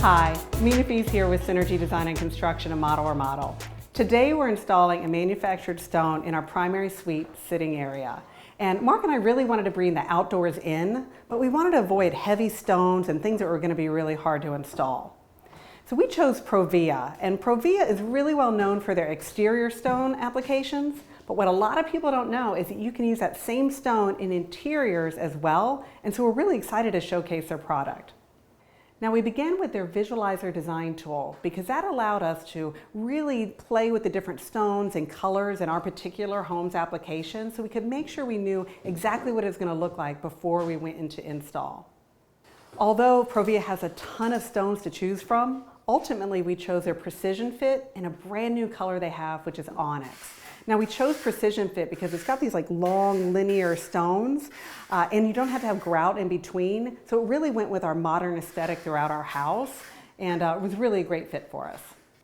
Hi, Mina here with Synergy Design and Construction and Model or Model. Today we're installing a manufactured stone in our primary suite sitting area. And Mark and I really wanted to bring the outdoors in, but we wanted to avoid heavy stones and things that were going to be really hard to install. So we chose ProVia, and ProVia is really well known for their exterior stone applications, but what a lot of people don't know is that you can use that same stone in interiors as well, and so we're really excited to showcase their product. Now we began with their visualizer design tool because that allowed us to really play with the different stones and colors in our particular home's application so we could make sure we knew exactly what it was going to look like before we went into install. Although ProVia has a ton of stones to choose from, ultimately we chose their PrecisionFit in a brand new color they have, which is Onyx. Now we chose PrecisionFit because it's got these like long linear stones and you don't have to have grout in between. So it really went with our modern aesthetic throughout our house and it was really a great fit for us.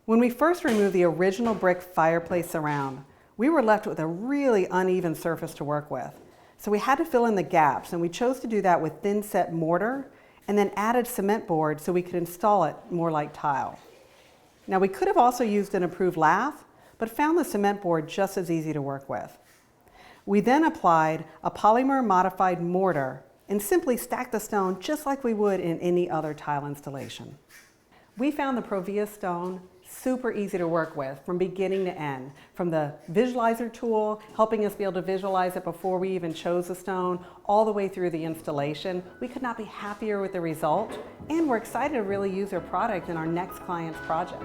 When we first removed the original brick fireplace surround, we were left with a really uneven surface to work with. So we had to fill in the gaps and we chose to do that with thin set mortar and then added cement board so we could install it more like tile. Now we could have also used an approved lath, but found the cement board just as easy to work with. We then applied a polymer modified mortar and simply stacked the stone just like we would in any other tile installation. We found the ProVia stone super easy to work with from beginning to end, from the visualizer tool, helping us be able to visualize it before we even chose the stone, all the way through the installation. We could not be happier with the result, and we're excited to really use their product in our next client's project.